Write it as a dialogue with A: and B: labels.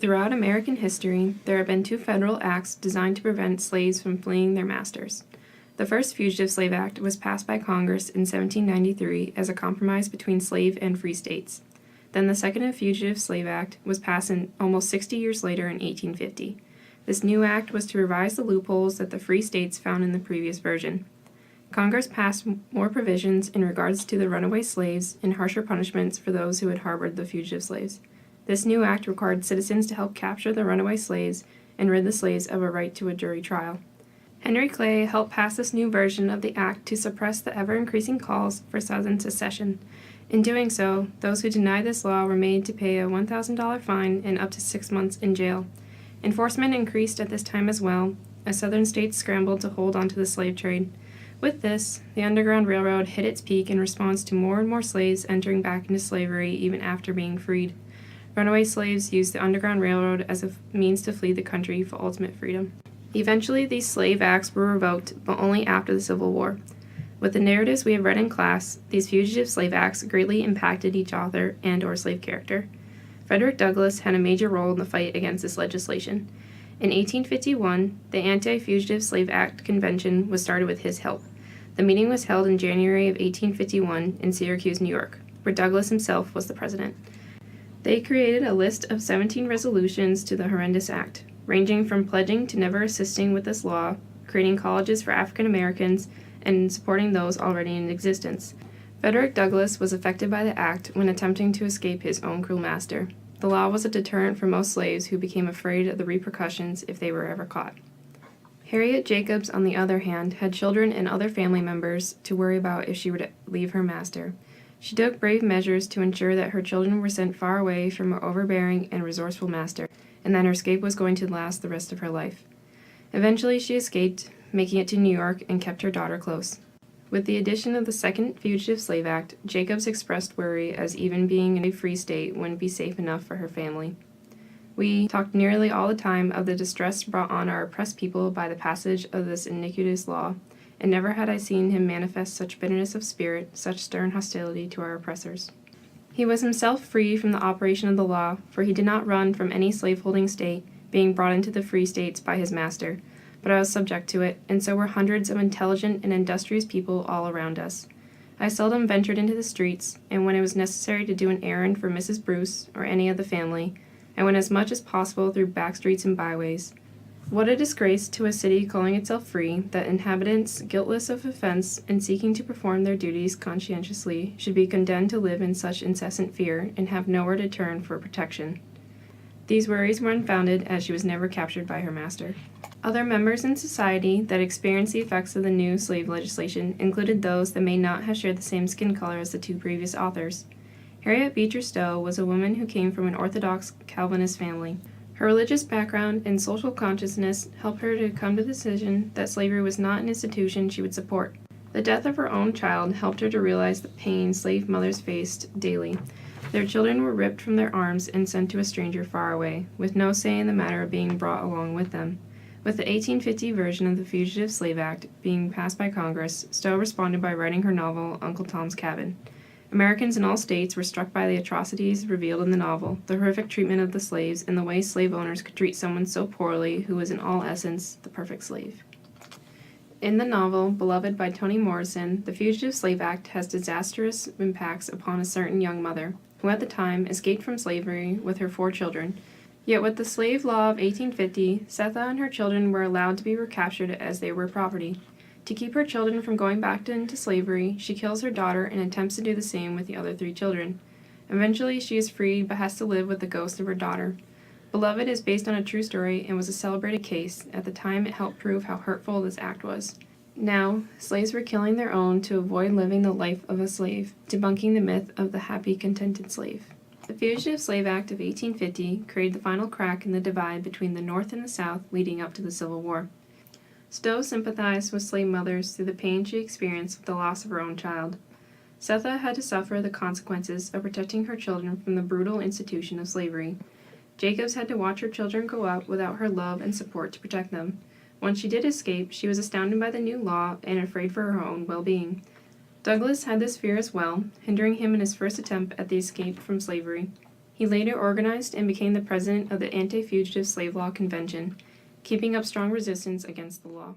A: Throughout American history, there have been two federal acts designed to prevent slaves from fleeing their masters. The first Fugitive Slave Act was passed by Congress in 1793 as a compromise between slave and free states. Then the Second Fugitive Slave Act was passed almost 60 years later in 1850. This new act was to revise the loopholes that the free states found in the previous version. Congress passed more provisions in regards to the runaway slaves and harsher punishments for those who had harbored the fugitive slaves. This new act required citizens to help capture the runaway slaves and rid the slaves of a right to a jury trial. Henry Clay helped pass this new version of the act to suppress the ever-increasing calls for Southern secession. In doing so, those who denied this law were made to pay a $1,000 fine and up to 6 months in jail. Enforcement increased at this time as well, as Southern states scrambled to hold onto the slave trade. With this, the Underground Railroad hit its peak in response to more and more slaves entering back into slavery even after being freed. Runaway slaves used the Underground Railroad as a means to flee the country for ultimate freedom. Eventually, these slave acts were revoked, but only after the Civil War. With the narratives we have read in class, these fugitive slave acts greatly impacted each author and/or slave character. Frederick Douglass had a major role in the fight against this legislation. In 1851, the Anti-Fugitive Slave Act Convention was started with his help. The meeting was held in January of 1851 in Syracuse, New York, where Douglass himself was the president. They created a list of 17 resolutions to the horrendous act, ranging from pledging to never assisting with this law, creating colleges for African Americans, and supporting those already in existence. Frederick Douglass was affected by the act when attempting to escape his own cruel master. The law was a deterrent for most slaves who became afraid of the repercussions if they were ever caught. Harriet Jacobs, on the other hand, had children and other family members to worry about if she would leave her master. She took brave measures to ensure that her children were sent far away from her overbearing and resourceful master, and that her escape was going to last the rest of her life. Eventually she escaped, making it to New York, and kept her daughter close. With the addition of the Second Fugitive Slave Act, Jacobs expressed worry as even being in a free state wouldn't be safe enough for her family. We talked nearly all the time of the distress brought on our oppressed people by the passage of this iniquitous law, and never had I seen him manifest such bitterness of spirit, such stern hostility to our oppressors. He was himself free from the operation of the law, for he did not run from any slaveholding state, being brought into the free states by his master, but I was subject to it, and so were hundreds of intelligent and industrious people all around us. I seldom ventured into the streets, and when it was necessary to do an errand for Mrs. Bruce or any of the family, I went as much as possible through back streets and byways. What a disgrace to a city calling itself free, that inhabitants, guiltless of offense and seeking to perform their duties conscientiously, should be condemned to live in such incessant fear and have nowhere to turn for protection. These worries were unfounded, as she was never captured by her master. Other members in society that experienced the effects of the new slave legislation included those that may not have shared the same skin color as the two previous authors. Harriet Beecher Stowe was a woman who came from an Orthodox Calvinist family. Her religious background and social consciousness helped her to come to the decision that slavery was not an institution she would support. The death of her own child helped her to realize the pain slave mothers faced daily. Their children were ripped from their arms and sent to a stranger far away, with no say in the matter of being brought along with them. With the 1850 version of the Fugitive Slave Act being passed by Congress, Stowe responded by writing her novel, Uncle Tom's Cabin. Americans in all states were struck by the atrocities revealed in the novel, the horrific treatment of the slaves, and the way slave owners could treat someone so poorly who was in all essence the perfect slave. In the novel, beloved by Toni Morrison, the Fugitive Slave Act has disastrous impacts upon a certain young mother, who at the time escaped from slavery with her 4 children. Yet with the slave law of 1850, Setha and her children were allowed to be recaptured as they were property. To keep her children from going back into slavery, she kills her daughter and attempts to do the same with the other 3 children. Eventually, she is freed but has to live with the ghost of her daughter. Beloved is based on a true story and was a celebrated case. At the time, it helped prove how hurtful this act was. Now, slaves were killing their own to avoid living the life of a slave, debunking the myth of the happy, contented slave. The Fugitive Slave Act of 1850 created the final crack in the divide between the North and the South leading up to the Civil War. Stowe sympathized with slave mothers through the pain she experienced with the loss of her own child. Setha had to suffer the consequences of protecting her children from the brutal institution of slavery. Jacobs had to watch her children grow up without her love and support to protect them. Once she did escape, she was astounded by the new law and afraid for her own well-being. Douglass had this fear as well, hindering him in his first attempt at the escape from slavery. He later organized and became the president of the Anti-Fugitive Slave Law Convention, keeping up strong resistance against the law.